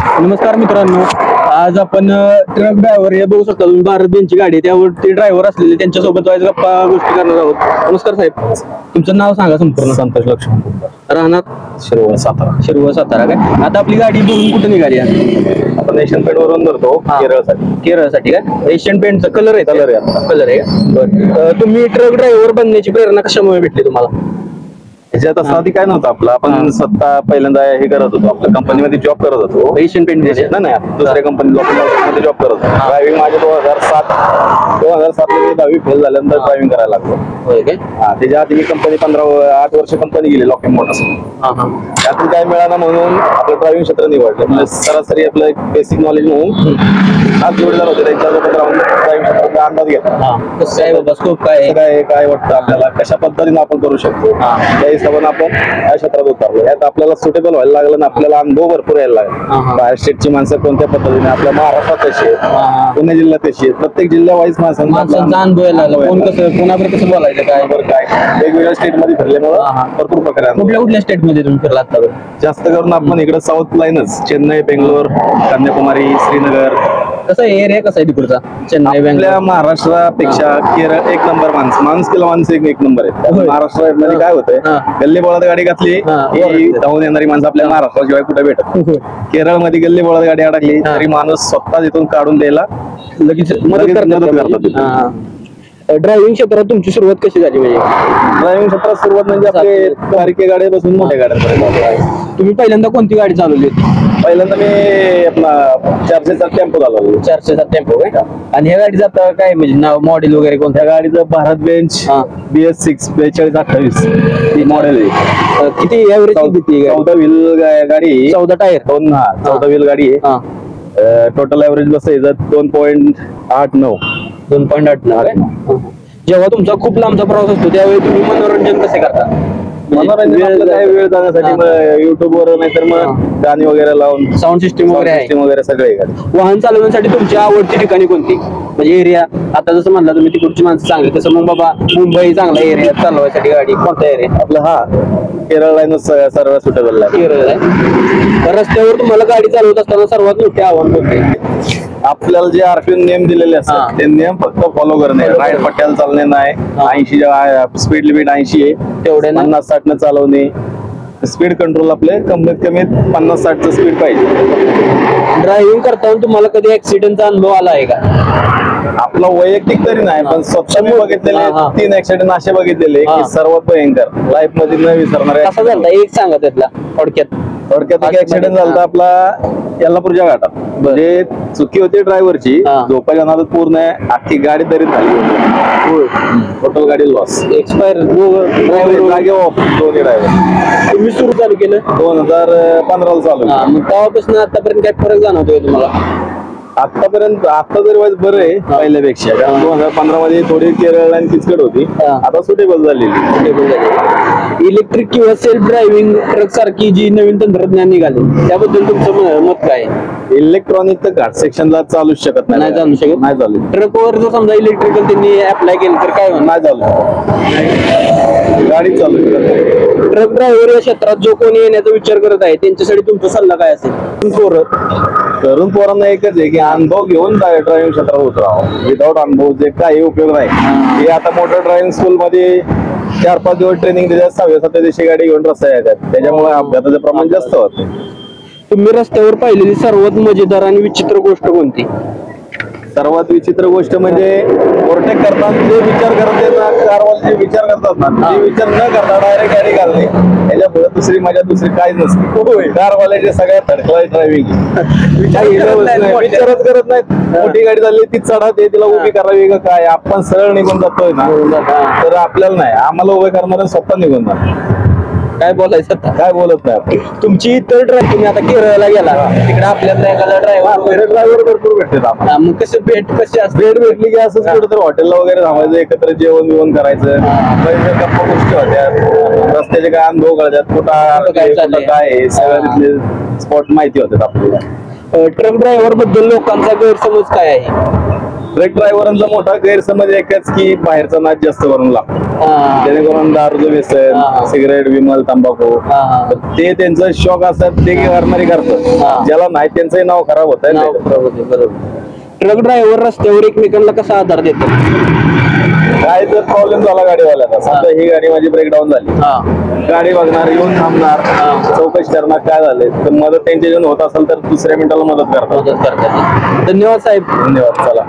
नमस्कार मित्रांनो, आज आपण ट्रक ड्रायव्हर हे बघू शकता तुम्ही, भारत बेंचची गाडी आहे, त्यावरती ड्रायव्हर असलेले त्यांच्यासोबत आज गप्पा गोष्टी करणार आहोत. नमस्कार साहेब, तुमचं नाव सांगा संपूर्ण. संतोष लक्ष्मण, राहणार शिरवळ सातारा. शिरवळ सातारा काय? आता आपली गाडी बघून कुठे निघाली आहे? आपण एशियन पेंट वरून धरतो केरळसाठी. केरळसाठी काय? एशियन पेंटचा कलर आहे? कलर आहे. कलर आहे का? बरं. तुम्ही ट्रक ड्रायव्हर बनण्याची प्रेरणा कशामुळे भेटली तुम्हाला? ह्याच्यात असं आधी काय नव्हतं आपलं. आपण स्वतः पहिल्यांदा हे करत होतो, आपल्या कंपनीमध्ये जॉब करत होतो. एशियन पेंट नाही, दुसऱ्या कंपनी मध्ये जॉब करत होतो. ड्रायव्हिंग माझे 2007 ला 10वी फेल झाल्यानंतर ड्रायव्हिंग करायला लागलो. होय काय? त्याच्या आधी मी कंपनी 8 वर्ष कंपनी गेली, लॉकिंग मोटर्स. त्यातून काय मिळालं म्हणून आपलं ड्रायव्हिंग क्षेत्र निवडलं. म्हणजे सरासरी आपलं एक बेसिक नॉलेज म्हणून आज जोडदार होते त्यांच्यासोबत राहून ड्रायव्हिंग क्षेत्राचा अंदाज घेतला. कसं आहे बाबा, स्कोप काय वाटतं आपल्याला, कशा पद्धतीने आपण करू शकतो, त्या हिशोबाने आपण या क्षेत्रात उतरलो. यात आपल्याला सुटेबल व्हायला लागलं ना, आपल्याला अनुभव भरपूर यायला लागला. बाहेर स्टेटची माणसं कोणत्या पद्धतीने, आपल्या महाराष्ट्रात कशी आहेत, पुणे जिल्ह्यात कशी आहेत, प्रत्येक जिल्हा वाईज माणसांचा अनुभव यायला लागला. कोण कसं, कोणाबरोबर कसं बोलायचं, काय वेगवेगळ्या स्टेट मध्ये फिरल्यामुळे भरपूर प्रकारे. कुठल्या स्टेट मध्ये तुम्ही फिरला आता? जास्त करून आपण इकडे साऊथ लाईनच, चेन्नई, बेंगलोर, कन्याकुमारी, श्रीनगर. कसं एरिया कसा आहे तिकडचा? चेन्नई, आपल्या महाराष्ट्रापेक्षा केरळ एक नंबर. माणूस केला माणूस एक नंबर आहे. महाराष्ट्रामध्ये काय होतंय, गल्ली बोळात गाडी घातली की धावून येणारी माणसं आपल्या महाराष्ट्राशिवाय कुठे भेटत. केरळमध्ये गल्ली बोळात गाडी अडकली तरी माणूस स्वतः तिथून काढून द्यायला लगेच मदत करतात. ड्रायव्हिंग क्षेत्रात तुमची सुरुवात कशी झाली? म्हणजे ड्रायव्हिंग क्षेत्रात सुरुवात म्हणजे आपले बारके गाड्यापासून मोठ्या गाड्यांपर्यंत. तुम्ही पहिल्यांदा कोणती गाडी चालवली होती? पहिल्यांदा मी आपला 400चा टेम्पो चालवला. 400चा टेम्पो काय? आणि ह्या गाडीचं आता काय म्हणजे नाव, मॉडेल वगैरे कोणत्या? गाडीचं भारत बेंच BS6 4228 मॉडेल आहे. किती एव्हरेज किती? 14 व्हील गाडी, 14 टायर, 14 व्हील गाडी आहे. टोटल एव्हरेज बसायचं 2.89. 2.89. जेव्हा तुमचा खूप लांबचा प्रवास असतो त्यावेळी तुम्ही मनोरंजन कसे करता? मनोरंजन काय, वेळ जाण्यासाठी युट्यूब वर, नाहीतर मग गाणी वगैरे लावून, साऊंड सिस्टीम वगैरे सगळे. वाहन चालवण्यासाठी तुमची आवडती ठिकाणी कोणती? म्हणजे एरिया, आता जसं म्हणला तुम्ही तिकडची माणसं चांगली, तसं मग बाबा मुंबई चांगला एरिया चालवायसाठी गाडी कोणता एरिया? आपलं केरळ लाईन सर्व सुटेबल आहे. केरळ आहे. रस्त्यावर तुम्हाला गाडी चालवत असताना सर्वात मोठे आव्हान कोणते? आपल्याला जे RPM नियम दिलेले असतात ते नियम फक्त फॉलो करणे. राईड पट्ट्याला चालणे नाही. 80 स्पीड लिमिट 80 आहे, तेवढे 50-60 न चालवणे. स्पीड कंट्रोल आपले कमीत कमी 50-60चं स्पीड पाहिजे. ड्रायव्हिंग करताना तुम्हाला कधी ऍक्सिडेंटचा अनुभव आला आहे का? आपला वैयक्तिक तरी नाही, पण स्वतः मी बघितलेले 3 ऍक्सिडेंट असे बघितलेले की सर्वात भयंकर, लाईफ मध्ये न विसरणारे. कसा झाला एक सांगा त्यातला थोडक्यात? एक ऍक्सिडेंट झाला आपला यल्लापूरच्या घाटात. म्हणजे चुकी होती ड्रायव्हरची, झोपायच्या नादात पूर्ण अख्खी गाडी तरी झाली. टोटल गाडी लॉस. एक्सपायर जागे ऑफ दोन्ही ड्रायव्हर. तुम्ही सुरू चालू केलं 2015 ला चालू. मग तेव्हापासून आतापर्यंत काय फरक जाणवतोय तुम्हाला? आतापर्यंत आता तरी वाईज बरं आहे पहिल्यापेक्षा. कारण 2015 मध्ये थोडी केरळ लाईन किचकट होती, आता सुटेबल झालेली. इलेक्ट्रिक किंवा सेल्फ ड्रायव्हिंग ट्रक सारखी जी नवीन तंत्रज्ञान निघाले त्याबद्दल तुमचं मत काय? इलेक्ट्रॉनिक तर घाट सेक्शनला चालूच शकत नाही चालू शकत. नाही चालू. ट्रकवर जर समजा इलेक्ट्रिकल त्यांनी अप्लाय केलं तर काय नाही चालू, गाडी चालू. ट्रक ड्रायव्हर या क्षेत्रात जो कोणी येण्याचा विचार करत आहे त्यांच्यासाठी तुमचा सल्ला काय असेल? तरुण पोरांना एकच आहे की अनुभव घेऊन ड्रायव्हिंग क्षेत्रात उतरावं. विदाऊट अनुभव जे काही उपयोग नाही. हे आता मोटर ड्रायव्हिंग स्कूल मध्ये 4-5 दिवस ट्रेनिंग देतात, 6व्या-7व्या दिवशी गाडी घेऊन रस्ता येतात, त्याच्यामुळे अपघाताचं प्रमाण जास्त होतं. तुम्ही रस्त्यावर पाहिलेली सर्वात मजेदार आणि विचित्र गोष्ट कोणती? सर्वात विचित्र गोष्ट म्हणजे ओव्हरटेक करताना जे विचार करत आहेत, कारवाले जे विचार करतात ना, ते विचार न करता डायरेक्ट गाडी घालणे. याच्यापुढे दुसरी मजा दुसरी काहीच नसते. कारवाल्याचे सगळ्यात थर्ड ड्रायव्हिंग विचारच करत नाहीत. मोठी गाडी झाली ती चढा ते तिला उभी करावी का काय, आपण सरळ निघून जातोय ना, तर आपल्याला नाही, आम्हाला उभे करणार स्वतः निघून जाणार. काय बोलायचं आता? काय बोलत नाही. तुमची इतर ड्रायव्ह, तुम्ही आता केरळला गेला तिकडे आपल्याला एखादा ड्रायव्हर भरपूर भेटते आम्हाला. मग कसं भेट कशी असते? भेट भेटली की असंच कुठं तर हॉटेलला वगैरे थांबायचं, एकत्र जेवण बिवण करायचं, गप्पा गोष्टी होत्या, रस्त्याचे काय अनुभव कळतात, कुठं काय आहे सगळं तिथले स्पॉट माहिती होतात आपल्याला. ट्रक ड्रायव्हर बद्दल लोकांचा गैरसमज काय आहे? ट्रक ड्रायव्हरांचा मोठा गैरसमज एकच की बाहेरचा नाच जास्त करून लागतो, जेणेकरून दारूचं व्यसन, सिगरेट, विमल, तंबाखू, ते त्यांचं शौक असतात ते करणारे करतात. ज्याला नाही त्यांचंही नाव खराब होत आहे. ट्रक ड्रायव्हर रस्त्यावर एकमेकांना कसा आधार देतात? काय जर प्रॉब्लेम झाला गाडीवाल्याला, समजा ही गाडी माझी ब्रेकडाऊन झाली, गाडी बघणार, येऊन थांबणार, चौकशी करणार काय झाले, तर मदत त्यांच्याकडून होत असेल तर दुसऱ्या मिनिटाला मदत करतात. धन्यवाद साहेब. धन्यवाद. चला.